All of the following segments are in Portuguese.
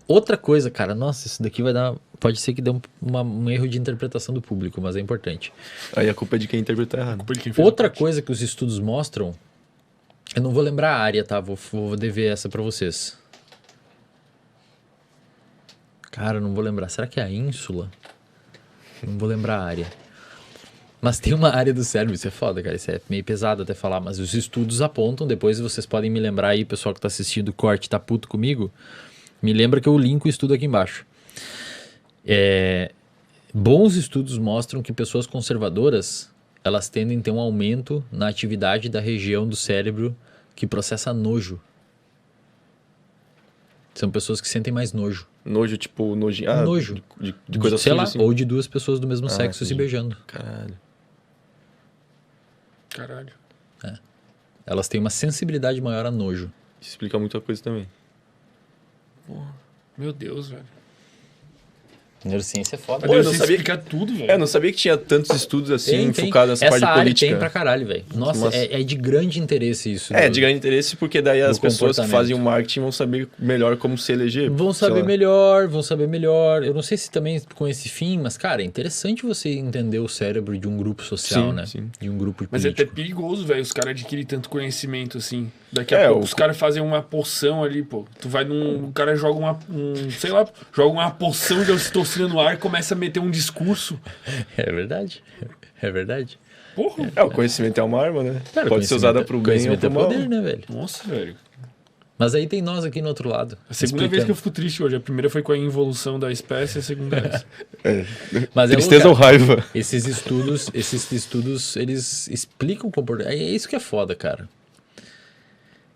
Outra coisa, cara, nossa, isso daqui vai dar. Pode ser que dê um erro de interpretação do público, mas é importante. Aí a culpa é de quem interpretar errado. Culpa de quem fez Outra a parte. coisa que os estudos mostram, eu não vou lembrar a área, tá? Vou dever essa pra vocês. Cara, eu não vou lembrar. Será que é a ínsula? Não vou lembrar a área. Mas tem uma área do cérebro, isso é foda, cara. Isso é meio pesado até falar, mas os estudos apontam, depois vocês podem me lembrar aí, pessoal que tá assistindo o corte, tá puto comigo, me lembra que eu linko o estudo aqui embaixo. Bons estudos mostram que pessoas conservadoras, elas tendem a ter um aumento na atividade da região do cérebro que processa nojo. São pessoas que sentem mais nojo. Nojo, tipo, nojinho. Nojo. De coisa Sei suja, lá, assim. ou de duas pessoas do mesmo sexo se entendi. beijando. Caralho. Caralho. Elas têm uma sensibilidade maior a nojo. Isso explica muita coisa também. Meu Deus, velho. Neurociência é foda. A Pô, eu não neurociência sabia explica tudo, velho. Eu não sabia que tinha tantos estudos assim, Tem. focados nessa Essa parte de área política. tem pra caralho, velho. Nossa, Nossa. é de grande interesse isso. De grande interesse, porque daí as pessoas que comportamento. fazem o marketing vão saber melhor como se eleger. Vão sei saber lá. melhor, vão saber melhor. Eu não sei se também com esse fim, mas, cara, é interessante você entender o cérebro de um grupo social, Sim, né? sim. De um grupo Mas é até político. perigoso, velho, os caras adquirem tanto conhecimento assim. Daqui a pouco os caras fazem uma poção ali, pô. Tu vai num. O cara joga sei lá, joga uma poção de ocitocina no ar e começa a meter um discurso. É verdade. É verdade. Porra! O conhecimento é uma arma, né? Cara, Pode ser usada pro bem ou conhecimento é pro mal. poder, né, velho? Nossa, velho. Mas aí tem nós aqui no outro lado. A segunda vez que eu fico triste hoje. A primeira foi com a involução da espécie, a segunda vez. Mas Tristeza ou raiva? Esses estudos, eles explicam o comportamento. É isso que é foda, cara.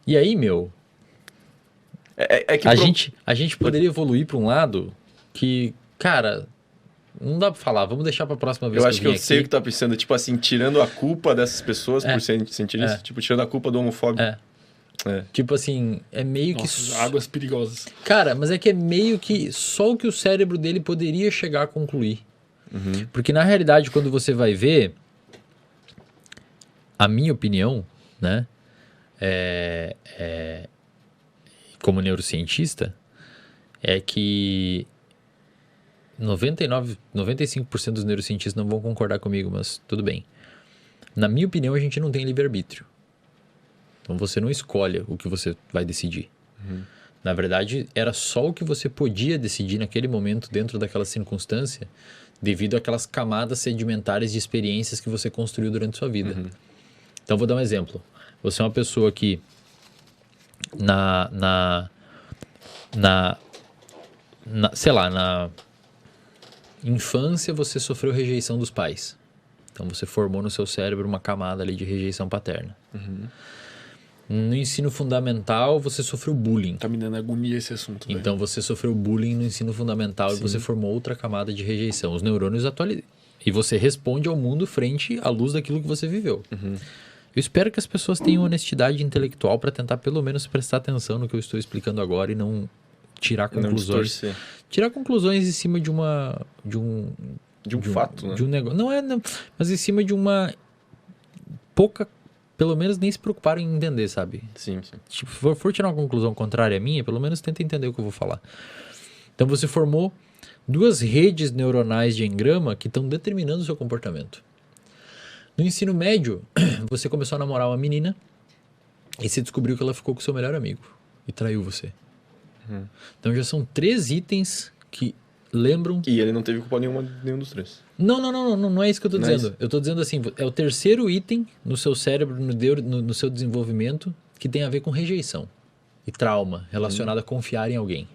E aí, meu, a gente poderia evoluir para um lado que, cara, não dá pra falar. Vamos deixar pra próxima vez. Eu acho que eu vim sei o aqui. que tá pensando. Tipo assim, tirando a culpa dessas pessoas por sentir isso. Tipo, tirando a culpa do homofóbico. Tipo assim, é meio Nossa, que... águas perigosas. Cara, mas é que é meio que só o que o cérebro dele poderia chegar a concluir. Porque na realidade, quando você vai ver, a minha opinião, né, como neurocientista, é que 95% dos neurocientistas não vão concordar comigo, mas tudo bem. Na minha opinião, a gente não tem livre-arbítrio. Então você não escolhe o que você vai decidir. Na verdade, era só o que você podia decidir naquele momento, dentro daquela circunstância, devido àquelas camadas sedimentares de experiências que você construiu durante a sua vida. Então, vou dar um exemplo. Você é uma pessoa que, sei lá, na infância você sofreu rejeição dos pais. Então, você formou no seu cérebro uma camada ali de rejeição paterna. No ensino fundamental, você sofreu bullying. Tá me dando agonia esse assunto, velho. Então, você sofreu bullying no ensino fundamental e você formou outra camada de rejeição. Os neurônios atualizam. E você responde ao mundo frente à luz daquilo que você viveu. Eu espero que as pessoas tenham honestidade intelectual para tentar pelo menos prestar atenção no que eu estou explicando agora e não tirar conclusões. Não tirar conclusões em cima de um fato, né? De um negócio. Não, mas em cima de uma pouca, pelo menos nem se preocuparam em entender, sabe? Sim. Tipo, se for tirar uma conclusão contrária à minha, pelo menos tenta entender o que eu vou falar. Então você formou duas redes neuronais de engrama que estão determinando o seu comportamento. No ensino médio, você começou a namorar uma menina e você descobriu que ela ficou com o seu melhor amigo e traiu você. Então já são 3 itens que lembram... E ele não teve culpa nenhum dos 3. Não é isso que eu tô Não é dizendo. isso? Eu tô dizendo assim, é o terceiro item no seu cérebro, no seu desenvolvimento, que tem a ver com rejeição e trauma relacionado a confiar em alguém.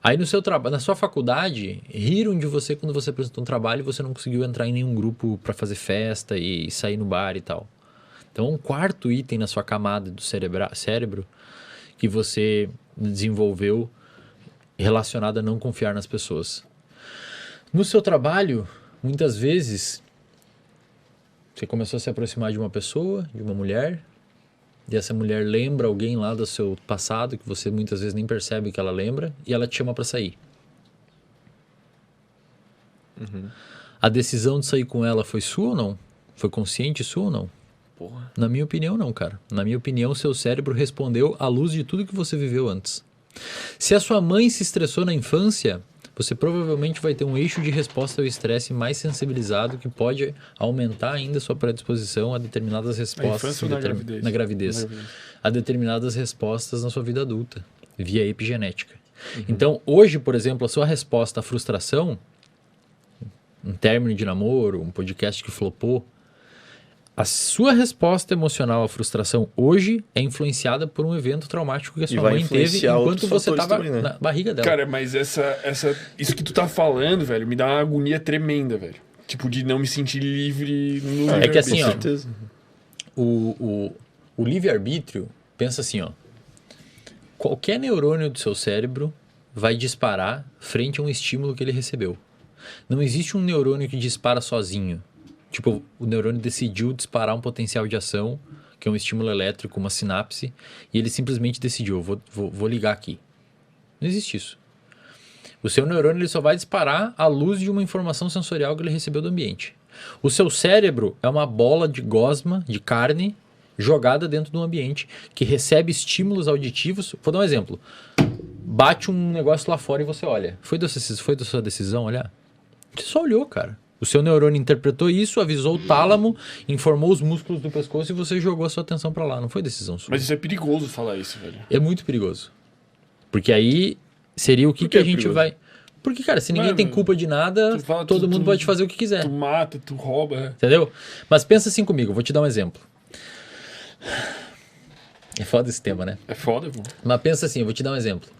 Aí no seu trabalho, na sua faculdade, riram de você quando você apresentou um trabalho e você não conseguiu entrar em nenhum grupo para fazer festa e sair no bar e tal. Então, um quarto item na sua camada do cérebro que você desenvolveu relacionado a não confiar nas pessoas. No seu trabalho, muitas vezes, você começou a se aproximar de uma pessoa, de uma mulher, e essa mulher lembra alguém lá do seu passado, que você muitas vezes nem percebe que ela lembra, e ela te chama para sair. A decisão de sair com ela foi sua ou não? Foi consciente sua ou não? Porra. Na minha opinião, não, cara. Na minha opinião, seu cérebro respondeu à luz de tudo que você viveu antes. Se a sua mãe se estressou na infância, você provavelmente vai ter um eixo de resposta ao estresse mais sensibilizado que pode aumentar ainda a sua predisposição a determinadas respostas na gravidez. A determinadas respostas na sua vida adulta, via epigenética. Então, hoje, por exemplo, a sua resposta à frustração, um término de namoro, um podcast que flopou, a sua resposta emocional à frustração hoje é influenciada por um evento traumático que a sua mãe teve enquanto você estava na barriga dela. Cara, mas isso que tu tá falando, velho, me dá uma agonia tremenda, velho. Tipo, de não me sentir livre no É que assim, ó, o livre-arbítrio, pensa assim, ó. Qualquer neurônio do seu cérebro vai disparar frente a um estímulo que ele recebeu. Não existe um neurônio que dispara sozinho. Tipo, o neurônio decidiu disparar um potencial de ação, que é um estímulo elétrico, uma sinapse, e ele simplesmente decidiu, vou ligar aqui. Não existe isso. O seu neurônio ele só vai disparar à luz de uma informação sensorial que ele recebeu do ambiente. O seu cérebro é uma bola de gosma, de carne, jogada dentro do ambiente, que recebe estímulos auditivos. Vou dar um exemplo. Bate um negócio lá fora e você olha. Foi da sua decisão olhar? Você só olhou, cara. O seu neurônio interpretou isso, avisou o tálamo, informou os músculos do pescoço e você jogou a sua atenção pra lá. Não foi decisão sua. Mas isso é perigoso falar isso, velho. É muito perigoso. Porque aí seria o que a gente vai... Porque, cara, se ninguém tem culpa de nada, todo mundo pode fazer o que quiser. Tu mata, tu rouba. Entendeu? Mas pensa assim comigo, eu vou te dar um exemplo. É foda esse tema, né? É foda, pô. Mas pensa assim, eu vou te dar um exemplo.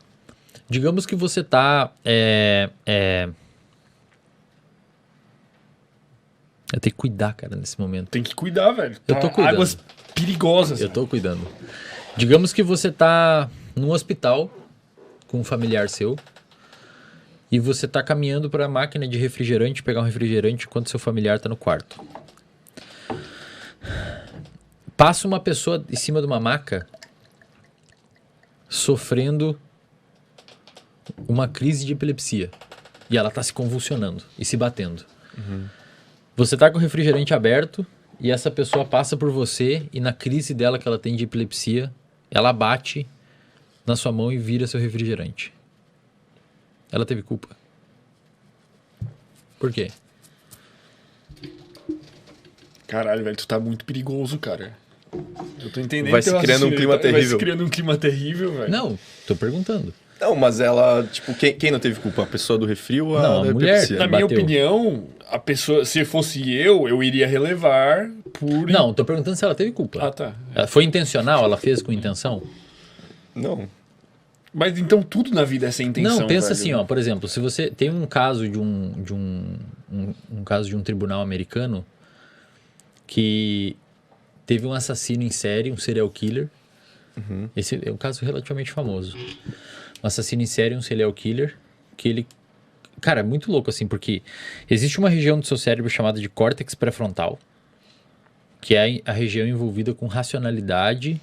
Digamos que você tá... Eu tenho que cuidar, cara, nesse momento. Tem que cuidar, velho. Eu tô cuidando. Águas perigosas. Eu tô cuidando. Digamos que você tá num hospital com um familiar seu e você tá caminhando para a máquina de refrigerante, pegar um refrigerante enquanto seu familiar tá no quarto. Passa uma pessoa em cima de uma maca sofrendo uma crise de epilepsia e ela tá se convulsionando e se batendo. Você tá com o refrigerante aberto e essa pessoa passa por você e na crise dela que ela tem de epilepsia, ela bate na sua mão e vira seu refrigerante. Ela teve culpa. Por quê? Caralho, velho, tu tá muito perigoso, cara. Eu tô entendendo. Vai se criando um clima terrível. Vai se criando um clima terrível, velho. Não, tô perguntando. Não, mas ela, tipo, quem não teve culpa? A pessoa do refri ou Não, a mulher. Na minha opinião, a pessoa, se fosse eu iria relevar por... Não, tô perguntando se ela teve culpa. Ah, tá. Foi intencional? Ela fez com intenção? Não. Mas então tudo na vida é sem intenção, Não, pensa velho. assim, ó, por exemplo, se você tem um caso de um caso de um tribunal americano que teve um assassino em série, um serial killer. Esse é um caso relativamente famoso. Um assassino em série, um serial killer, que ele... Cara, é muito louco assim, porque existe uma região do seu cérebro chamada de córtex pré-frontal, que é a região envolvida com racionalidade.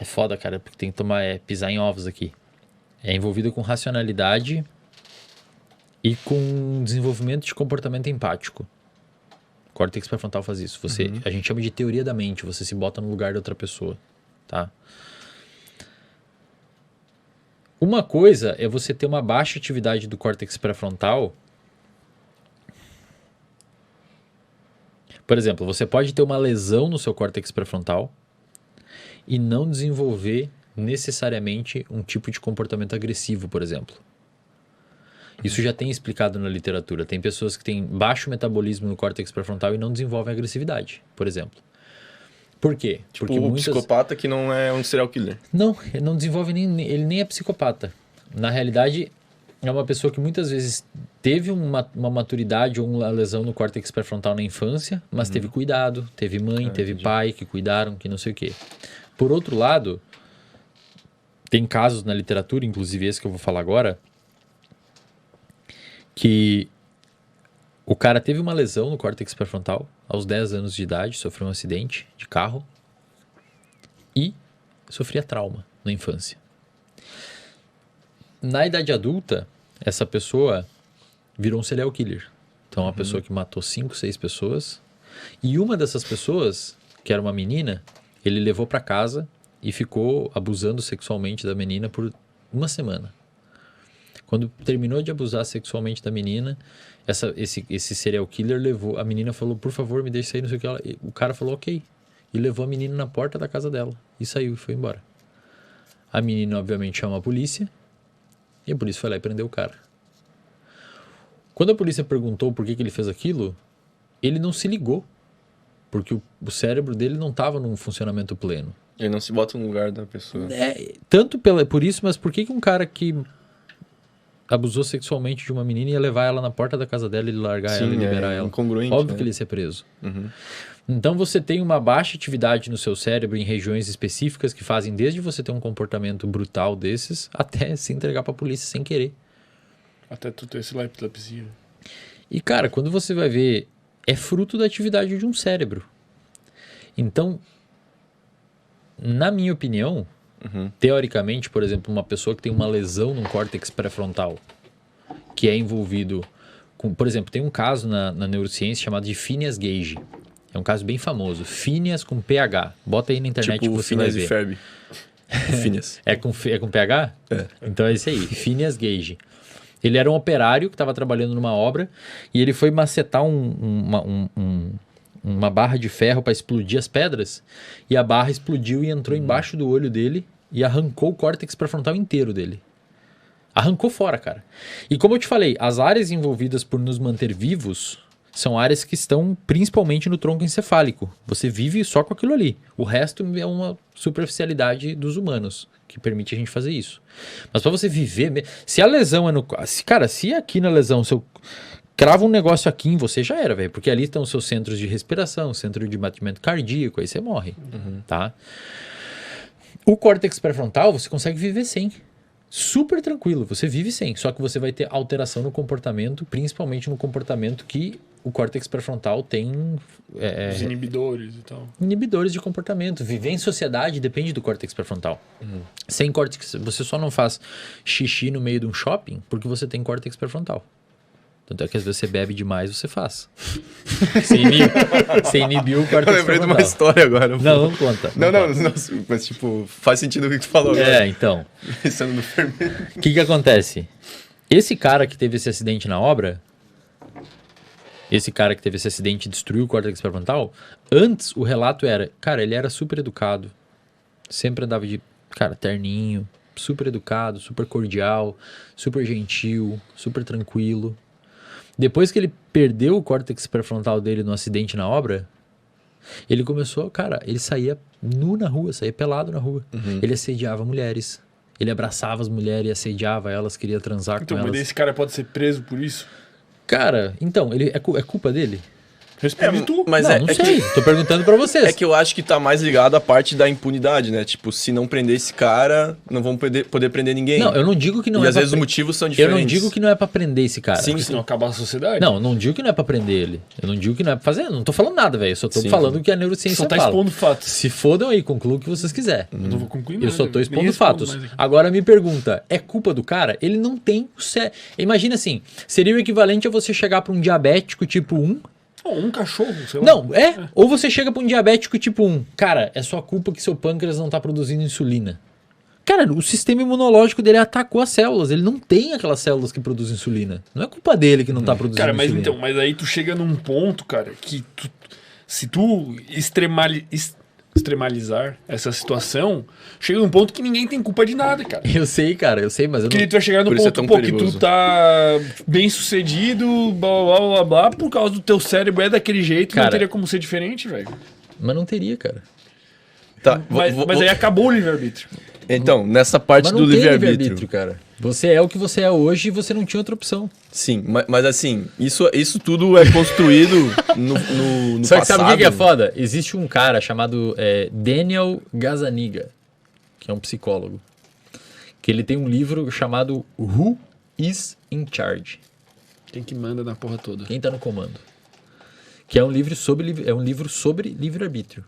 É foda, cara, porque tem que pisar em ovos aqui. É envolvida com racionalidade e com desenvolvimento de comportamento empático. O córtex pré-frontal faz isso. A gente chama de teoria da mente, você se bota no lugar de outra pessoa, tá? Uma coisa é você ter uma baixa atividade do córtex pré-frontal. Por exemplo, você pode ter uma lesão no seu córtex pré-frontal e não desenvolver necessariamente um tipo de comportamento agressivo, por exemplo. Isso já tem explicado na literatura. Tem pessoas que têm baixo metabolismo no córtex pré-frontal e não desenvolvem agressividade, por exemplo. Por quê? Tipo, porque psicopata que não é um serial killer. Não, ele não desenvolve ele nem é psicopata. Na realidade, é uma pessoa que muitas vezes teve uma maturidade ou uma lesão no córtex pré-frontal na infância, mas teve cuidado, teve mãe, teve pai que cuidaram, que não sei o quê. Por outro lado, tem casos na literatura, inclusive esse que eu vou falar agora, que o cara teve uma lesão no córtex pré-frontal aos 10 anos de idade, sofreu um acidente de carro e sofria trauma na infância. Na idade adulta, essa pessoa virou um serial killer. Então, uma pessoa que matou 5, 6 pessoas. E uma dessas pessoas, que era uma menina, ele levou para casa e ficou abusando sexualmente da menina por 1 semana. Quando terminou de abusar sexualmente da menina, esse serial killer levou... A menina falou, por favor, me deixe sair, não sei o que. O cara falou, ok. E levou a menina na porta da casa dela. E saiu e foi embora. A menina, obviamente, chama a polícia. E a polícia foi lá e prendeu o cara. Quando a polícia perguntou por que ele fez aquilo, ele não se ligou. Porque o cérebro dele não estava num funcionamento pleno. Ele não se bota no lugar da pessoa. Tanto por isso, mas por que um cara que abusou sexualmente de uma menina ia levar ela na porta da casa dela e largar ela e liberar ela? Incongruente, Óbvio que ele ia ser preso. Uhum. Então você tem uma baixa atividade no seu cérebro em regiões específicas que fazem desde você ter um comportamento brutal desses até se entregar pra polícia sem querer. Até tu ter esse epilepsia. E cara, quando você vai ver, é fruto da atividade de um cérebro. Então, na minha opinião, teoricamente, por exemplo, uma pessoa que tem uma lesão no córtex pré-frontal, que é envolvido com... Por exemplo, tem um caso na neurociência chamado de Phineas Gage. É um caso bem famoso. Phineas com PH. Bota aí na internet tipo que você vai ver. Phineas e Ferb. Phineas. É com PH? É. Então é isso aí. Phineas Gage. Ele era um operário que estava trabalhando numa obra e ele foi macetar uma barra de ferro para explodir as pedras e a barra explodiu e entrou embaixo do olho dele e arrancou o córtex pré-frontal inteiro dele. Arrancou fora, cara. E como eu te falei, as áreas envolvidas por nos manter vivos são áreas que estão principalmente no tronco encefálico. Você vive só com aquilo ali. O resto é uma superficialidade dos humanos que permite a gente fazer isso. Mas para você viver... Se a lesão é no... Cara, se aqui na lesão, se eu cravo um negócio aqui em você, já era, velho. Porque ali estão os seus centros de respiração, centro de batimento cardíaco, aí você morre, tá? O córtex pré-frontal, você consegue viver sem. Super tranquilo, você vive sem. Só que você vai ter alteração no comportamento, principalmente no comportamento que o córtex pré-frontal tem... Os inibidores e tal. Inibidores de comportamento. Viver em sociedade depende do córtex pré-frontal. Sem córtex, você só não faz xixi no meio de um shopping porque você tem córtex pré-frontal. Tanto é que às vezes você bebe demais, você faz. Você inibiu o córtex pré-frontal. Eu lembrei de uma história agora. Não conta. Não, mas tipo, faz sentido o que tu falou agora. Então. Pensando no fermento. O que acontece? Esse cara que teve esse acidente na obra, esse cara que teve esse acidente e destruiu o córtex pré-frontal, antes o relato era, cara, ele era super educado, sempre andava de, cara, terninho, super educado, super cordial, super gentil, super tranquilo. Depois que ele perdeu o córtex pré-frontal dele no acidente na obra, ele começou, cara, ele saía nu na rua, saía pelado na rua. Ele assediava mulheres, ele abraçava as mulheres e assediava elas, queria transar com elas. Então, mas esse cara pode ser preso por isso? Cara, então, ele é culpa dele? Responde tu. Mas não sei, tô perguntando pra vocês. É que eu acho que tá mais ligado à parte da impunidade, né? Tipo, se não prender esse cara, não vão poder prender ninguém. Não, eu não digo que não e é às vezes os motivos são diferentes. Eu não digo que não é pra prender esse cara. Sim, senão acabar a sociedade. Não, eu não digo que não é pra prender ele. Eu não digo que não é pra fazer. Eu não tô falando nada, velho. Eu só tô falando que a neurociência só tá fala. Expondo fatos. Se fodam aí, concluam o que vocês quiserem. Eu não vou concluir nada. Eu só tô expondo fatos. Agora me pergunta, é culpa do cara? Ele não tem o cérebro. Imagina assim, seria o equivalente a você chegar pra um diabético tipo 1. Um cachorro, sei lá. Não, ou você chega pra um diabético tipo 1. Cara, é sua culpa que seu pâncreas não tá produzindo insulina. Cara, o sistema imunológico dele atacou as células. Ele não tem aquelas células que produzem insulina. Não é culpa dele que não tá produzindo cara, insulina. Cara, mas aí tu chega num ponto, cara, que se tu extremalizar essa situação, chega num ponto que ninguém tem culpa de nada, cara. Eu sei, mas eu não... tu vai chegar no ponto, que tu tá bem sucedido, blá, blá, blá, blá, por causa do teu cérebro é daquele jeito, cara, não teria como ser diferente, velho. Mas não teria, cara. Tá, mas aí acabou o livre-arbítrio. Então, nessa parte do livre-arbítrio, cara. Você é o que você é hoje e você não tinha outra opção. Sim, mas assim, isso tudo é construído no Só passado. que sabe o que é foda? Existe um cara chamado Daniel Gazzaniga, que é um psicólogo, que ele tem um livro chamado Who is in Charge? Quem que manda na porra toda? Quem tá no comando? Que é um livro sobre livre-arbítrio.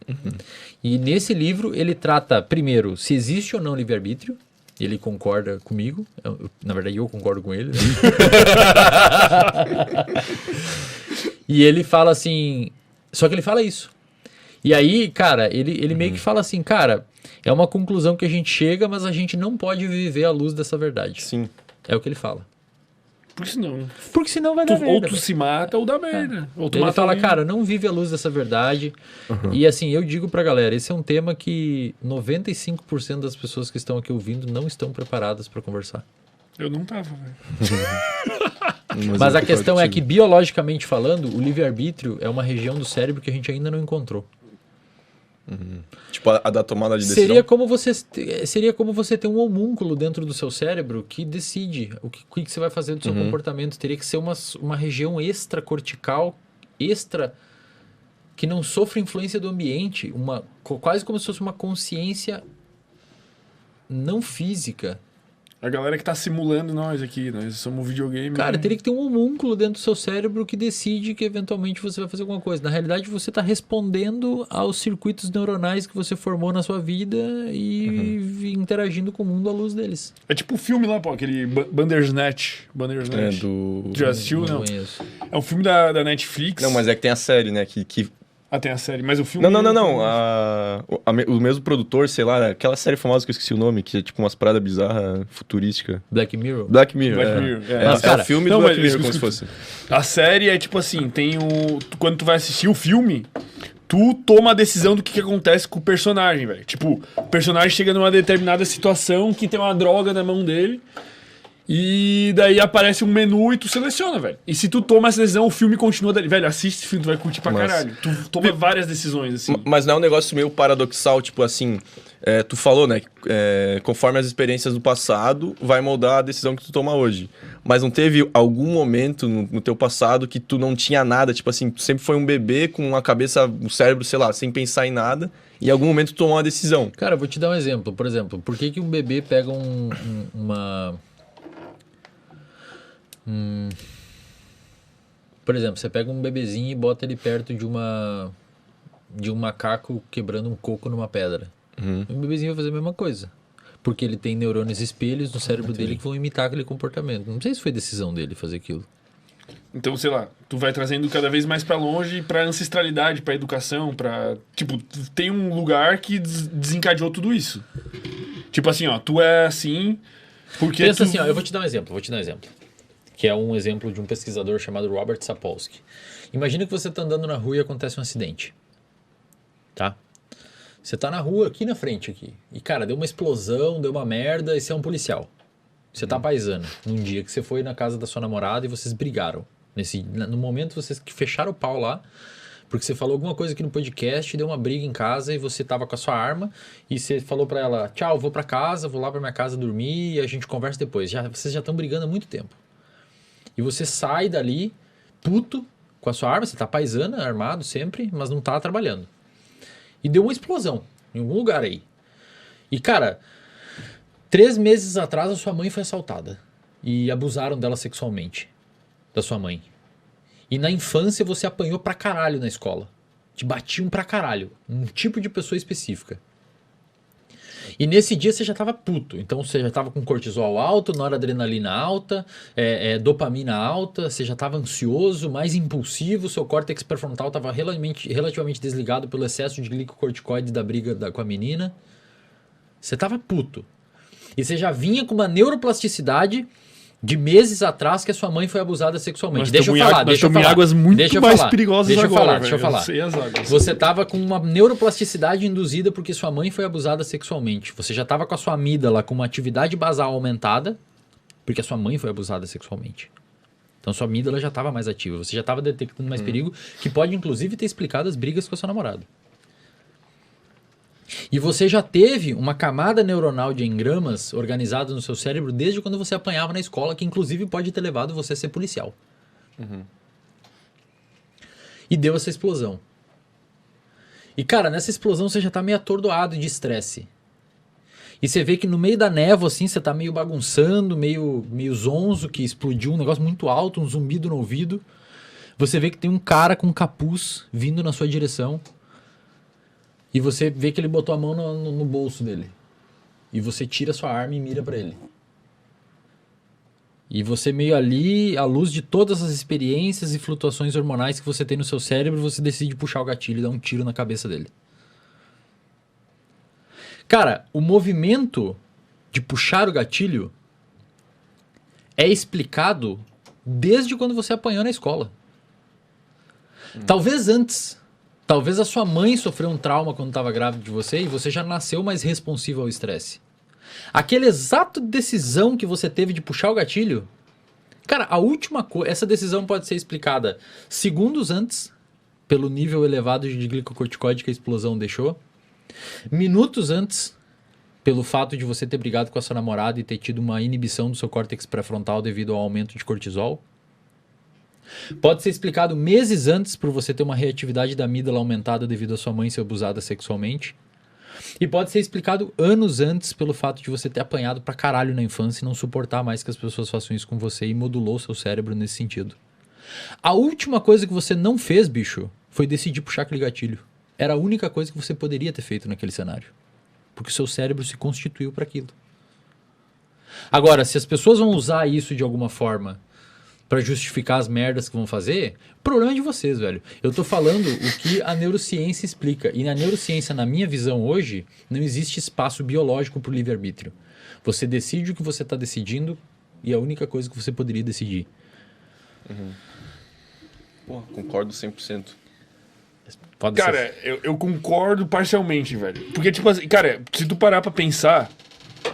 E nesse livro ele trata, primeiro, se existe ou não livre-arbítrio. Ele concorda comigo. Na verdade, eu concordo com ele. Né? E ele fala assim... Só que ele fala isso. E aí, cara, ele meio que fala assim, cara, É uma conclusão que a gente chega, mas a gente não pode viver à luz dessa verdade. Sim. É o que ele fala. Porque senão vai dar merda. Ou tu se mata ou dá merda. Ou tu ele mata fala, alguém. cara, não vive à luz dessa verdade. E assim, eu digo pra galera, esse é um tema que 95% das pessoas que estão aqui ouvindo não estão preparadas pra conversar. Eu não tava, velho. Mas a questão é que, biologicamente falando, o livre-arbítrio é uma região do cérebro que a gente ainda não encontrou. Tipo, a da tomada de decisão. Seria como você ter um homúnculo dentro do seu cérebro que decide o que você vai fazer do seu comportamento. Teria que ser uma região extracortical, que não sofre influência do ambiente, quase como se fosse uma consciência não física. A galera que tá simulando nós aqui, nós somos um videogame. Cara, teria que ter um homúnculo dentro do seu cérebro que decide que eventualmente você vai fazer alguma coisa. Na realidade, você tá respondendo aos circuitos neuronais que você formou na sua vida e interagindo com o mundo à luz deles. É tipo o filme lá, pô, aquele Bandersnatch. É do... Já assistiu, não? É um filme da Netflix. Não, mas é que tem a série, né, que... Ah, tem a série, mas o filme... Não. O mesmo produtor, sei lá, aquela série famosa que eu esqueci o nome, que é tipo umas paradas bizarras, futurísticas. Black Mirror. Black Mirror. Mas, cara, é o filme do Black Mirror, como se fosse. A série é tipo assim, quando tu vai assistir o filme, tu toma a decisão do que acontece com o personagem, velho. Tipo, o personagem chega numa determinada situação que tem uma droga na mão dele... E daí aparece um menu e tu seleciona, velho. E se tu toma essa decisão, o filme continua dali. Velho, assiste esse filme, tu vai curtir pra caralho. Tu toma várias decisões, assim. Mas não é um negócio meio paradoxal, tipo assim... tu falou, né? Conforme as experiências do passado, vai moldar a decisão que tu toma hoje. Mas não teve algum momento no teu passado que tu não tinha nada? Tipo assim, tu sempre foi um bebê com a cabeça, o cérebro, sei lá, sem pensar em nada. E em algum momento tu tomou uma decisão. Cara, eu vou te dar um exemplo. Por exemplo, por que um bebê pega uma... Por exemplo, você pega um bebezinho e bota ele perto de um macaco quebrando um coco numa pedra. O bebezinho vai fazer a mesma coisa. Porque ele tem neurônios espelhos no cérebro dele que vão imitar aquele comportamento. Não sei se foi decisão dele fazer aquilo. Então, sei lá, tu vai trazendo cada vez mais pra longe, pra ancestralidade, pra educação, pra... Tipo, tem um lugar que desencadeou tudo isso. Tipo assim, ó, tu é assim porque pensa assim, ó, eu vou te dar um exemplo. Que é um exemplo de um pesquisador chamado Robert Sapolsky. Imagina que você está andando na rua e acontece um acidente. Tá? Você está na rua, aqui na frente, aqui. E, cara, deu uma explosão, deu uma merda, e você é um policial. Você tá paisano. Num dia que você foi na casa da sua namorada e vocês brigaram. No momento, vocês que fecharam o pau lá, porque você falou alguma coisa aqui no podcast, deu uma briga em casa e você tava com a sua arma e você falou pra ela, tchau, vou pra casa, vou lá pra minha casa dormir e a gente conversa depois. Vocês já estão brigando há muito tempo. E você sai dali, puto, com a sua arma, você tá paisana, armado sempre, mas não tá trabalhando. E deu uma explosão em algum lugar aí. E, cara, 3 meses atrás a sua mãe foi assaltada. E abusaram dela sexualmente, da sua mãe. E na infância você apanhou pra caralho na escola. Te batiam pra caralho. Um tipo de pessoa específica. E nesse dia você já estava puto, então você já estava com cortisol alto, noradrenalina alta, dopamina alta, você já estava ansioso, mais impulsivo, seu córtex pré-frontal estava relativamente desligado pelo excesso de glicocorticoide da briga com a menina. Você estava puto. E você já vinha com uma neuroplasticidade de meses atrás que a sua mãe foi abusada sexualmente. Deixa eu falar. Águas muito mais perigosas agora. Deixa eu falar. Você tava com uma neuroplasticidade induzida porque sua mãe foi abusada sexualmente. Você já tava com a sua amígdala com uma atividade basal aumentada porque a sua mãe foi abusada sexualmente. Então sua amígdala já estava mais ativa. Você já estava detectando mais perigo, que pode inclusive ter explicado as brigas com a sua namorada. E você já teve uma camada neuronal de engramas organizada no seu cérebro desde quando você apanhava na escola, que inclusive pode ter levado você a ser policial. E deu essa explosão. E, cara, nessa explosão você já tá meio atordoado de estresse. E você vê que no meio da névoa, assim, você tá meio bagunçando, meio zonzo, que explodiu um negócio muito alto, um zumbido no ouvido. Você vê que tem um cara com um capuz vindo na sua direção. E você vê que ele botou a mão no bolso dele. E você tira sua arma e mira pra ele. E você meio ali, à luz de todas as experiências e flutuações hormonais que você tem no seu cérebro, você decide puxar o gatilho e dar um tiro na cabeça dele. Cara, o movimento de puxar o gatilho é explicado desde quando você apanhou na escola. Talvez antes. Talvez a sua mãe sofreu um trauma quando estava grávida de você e você já nasceu mais responsivo ao estresse. Aquele exato decisão que você teve de puxar o gatilho, cara, a última coisa, essa decisão pode ser explicada segundos antes, pelo nível elevado de glicocorticoide que a explosão deixou, minutos antes, pelo fato de você ter brigado com a sua namorada e ter tido uma inibição do seu córtex pré-frontal devido ao aumento de cortisol. Pode ser explicado meses antes por você ter uma reatividade da amígdala aumentada devido a sua mãe ser abusada sexualmente. E pode ser explicado anos antes pelo fato de você ter apanhado pra caralho na infância e não suportar mais que as pessoas façam isso com você e modulou seu cérebro nesse sentido. A última coisa que você não fez, bicho, foi decidir puxar aquele gatilho. Era a única coisa que você poderia ter feito naquele cenário. Porque o seu cérebro se constituiu para aquilo. Agora, se as pessoas vão usar isso de alguma forma para justificar as merdas que vão fazer, o problema é de vocês, velho. Eu tô falando o que a neurociência explica. E na neurociência, na minha visão hoje, não existe espaço biológico pro livre-arbítrio. Você decide o que você tá decidindo e é a única coisa que você poderia decidir. Pô, concordo 100%. Pode Cara, ser. eu concordo parcialmente, velho. Porque, tipo assim, cara, se tu parar pra pensar,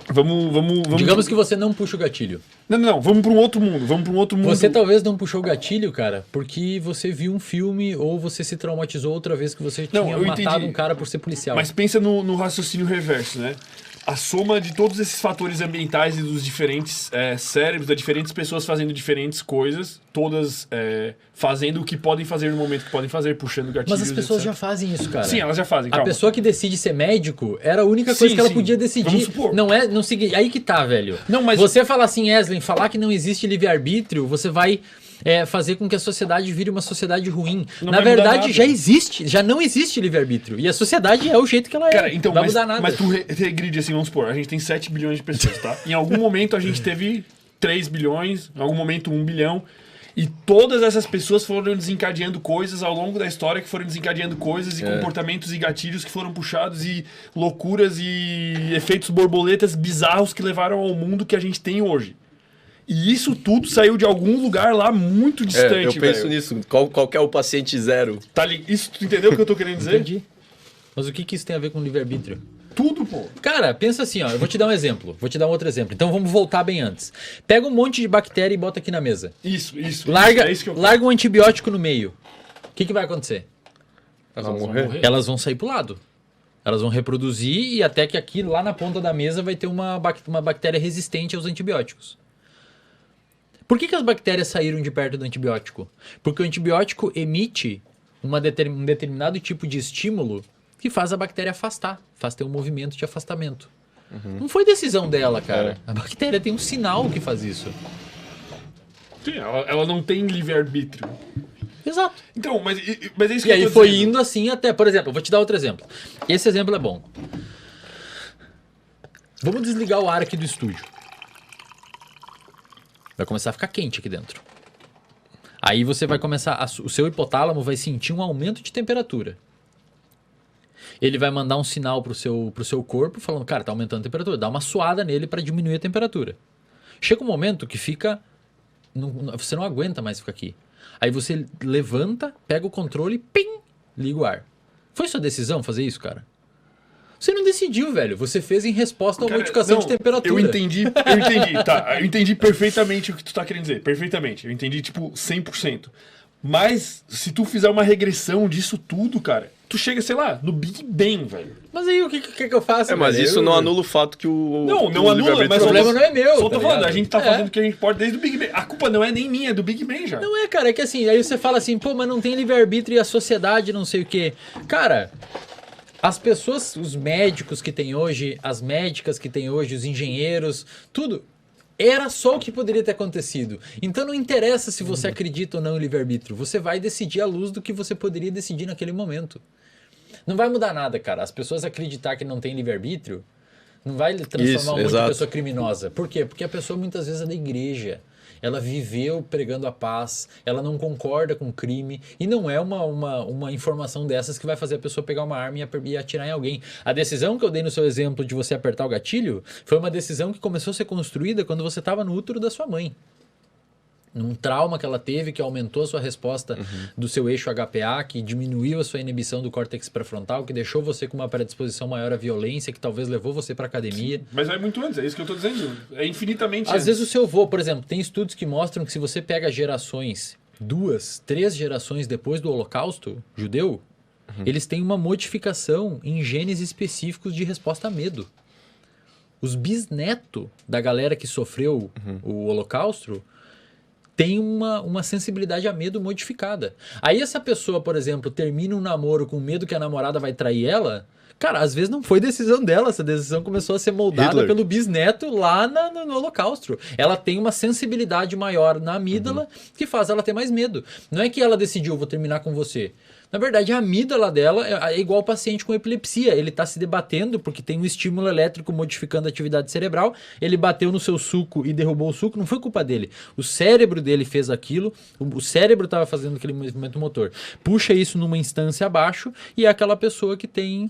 vamos... Digamos que você não puxa o gatilho. Não, vamos pra um outro mundo, vamos pra um outro mundo. Você talvez não puxou o gatilho, cara, porque você viu um filme ou você se traumatizou outra vez que você tinha eu matado entendi. um cara por ser policial. Mas pensa no raciocínio reverso, né? A soma de todos esses fatores ambientais e dos diferentes cérebros, das diferentes pessoas fazendo diferentes coisas, todas fazendo o que podem fazer no momento que podem fazer, puxando gatilhos, Mas as pessoas etc. já fazem isso, cara. Sim, elas já fazem, A calma. pessoa que decide ser médico era a única coisa Sim, que ela sim. podia decidir. Vamos supor. Não segui. Aí que tá, velho. Não, mas- Você falar assim, Eslen, falar que não existe livre-arbítrio, você vai fazer com que a sociedade vire uma sociedade ruim. Não Na vai mudar verdade, nada. já existe, já não existe livre-arbítrio. E a sociedade é o jeito que ela é. Cara, então, não vai mudar nada. mas tu regride assim, vamos supor, a gente tem 7 bilhões de pessoas, tá? Em algum momento a gente teve 3 bilhões, em algum momento 1 bilhão, e todas essas pessoas foram desencadeando coisas ao longo da história, que foram desencadeando coisas e comportamentos e gatilhos que foram puxados e loucuras e efeitos borboletas bizarros que levaram ao mundo que a gente tem hoje. E isso tudo saiu de algum lugar lá muito distante, eu penso velho. nisso. Qual que é o paciente zero? Isso, tu entendeu o que eu tô querendo dizer? Entendi. Mas o que isso tem a ver com livre-arbítrio? Tudo, pô. Cara, pensa assim, ó, eu vou te dar um exemplo, vou te dar um outro exemplo. Então vamos voltar bem antes. Pega um monte de bactéria e bota aqui na mesa. Isso. Larga, É isso que eu larga um antibiótico no meio. O que vai acontecer? Elas vão morrer? Elas vão sair pro lado. Elas vão reproduzir e até que aqui, lá na ponta da mesa, vai ter uma bactéria resistente aos antibióticos. Por que as bactérias saíram de perto do antibiótico? Porque o antibiótico emite um determinado tipo de estímulo que faz a bactéria afastar, faz ter um movimento de afastamento. Não foi decisão dela, cara. A bactéria tem um sinal que faz isso. Sim, ela não tem livre-arbítrio. Exato. Então, mas é isso E que aí eu tô foi dizendo. indo assim até, por exemplo, eu vou te dar outro exemplo. Esse exemplo é bom. Vamos desligar o ar aqui do estúdio. Vai começar a ficar quente aqui dentro. Aí você vai começar, o seu hipotálamo vai sentir um aumento de temperatura. Ele vai mandar um sinal pro seu corpo falando, cara, tá aumentando a temperatura. Dá uma suada nele para diminuir a temperatura. Chega um momento que fica, você não aguenta mais ficar aqui. Aí você levanta, pega o controle, pim, liga o ar. Foi sua decisão fazer isso, cara? Você não decidiu, velho. Você fez em resposta a uma Cara, modificação não, de temperatura. Eu entendi, tá. Eu entendi perfeitamente o que tu tá querendo dizer. Perfeitamente. Eu entendi, tipo, 100%. Mas, se tu fizer uma regressão disso tudo, cara, tu chega, sei lá, no Big Bang, velho. Mas aí o que eu faço, Mas velho? isso não anula o fato que o... Não que o anula, livre-arbítrio mas o problema não é meu, Só tá tô falando, ligado? a gente tá É. fazendo o que a gente pode desde o Big Bang. A culpa não é nem minha, é do Big Bang já. Não é, cara, é que assim, aí você fala assim, pô, mas não tem livre-arbítrio e a sociedade não sei o quê. Cara, as pessoas, os médicos que tem hoje, as médicas que tem hoje, os engenheiros, tudo, era só o que poderia ter acontecido. Então não interessa se você acredita ou não em livre-arbítrio, você vai decidir à luz do que você poderia decidir naquele momento. Não vai mudar nada, cara. As pessoas acreditar que não tem livre-arbítrio não vai transformar Isso, um monte de exato. pessoa criminosa. Por quê? Porque a pessoa muitas vezes é da igreja. ela viveu pregando a paz, ela não concorda com o crime, e não é uma informação dessas que vai fazer a pessoa pegar uma arma e atirar em alguém. A decisão que eu dei no seu exemplo de você apertar o gatilho foi uma decisão que começou a ser construída quando você estava no útero da sua mãe. Num trauma que ela teve, que aumentou a sua resposta do seu eixo HPA, que diminuiu a sua inibição do córtex pré-frontal, que deixou você com uma predisposição maior à violência, que talvez levou você para academia. Sim, mas vai muito antes, é isso que eu tô dizendo. É infinitamente Às antes. vezes o seu avô, por exemplo, tem estudos que mostram que se você pega gerações, 2, 3 gerações depois do Holocausto judeu, eles têm uma modificação em genes específicos de resposta a medo. Os bisnetos da galera que sofreu o Holocausto tem uma sensibilidade a medo modificada. Aí essa pessoa, por exemplo, termina um namoro com medo que a namorada vai trair ela, cara, às vezes não foi decisão dela, essa decisão começou a ser moldada Hitler. pelo bisneto lá no Holocausto. Ela tem uma sensibilidade maior na amígdala que faz ela ter mais medo. Não é que ela decidiu, vou terminar com você. Na verdade, a amígdala dela é igual ao paciente com epilepsia. Ele está se debatendo porque tem um estímulo elétrico modificando a atividade cerebral. Ele bateu no seu suco e derrubou o suco. Não foi culpa dele. O cérebro dele fez aquilo. O cérebro estava fazendo aquele movimento motor. Puxa isso numa instância abaixo e é aquela pessoa que tem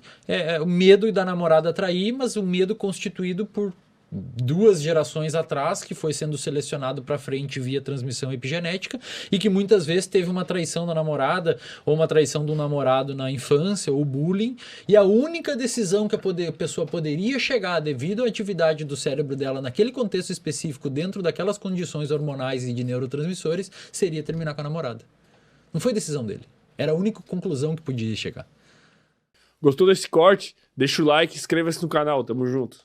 o medo da namorada trair, mas o medo constituído por 2 gerações atrás, que foi sendo selecionado para frente via transmissão epigenética e que muitas vezes teve uma traição da namorada ou uma traição do namorado na infância ou bullying, e a única decisão que a pessoa poderia chegar devido à atividade do cérebro dela naquele contexto específico, dentro daquelas condições hormonais e de neurotransmissores, seria terminar com a namorada. Não foi decisão dele. Era a única conclusão que podia chegar. Gostou desse corte? Deixa o like e inscreva-se no canal. Tamo junto.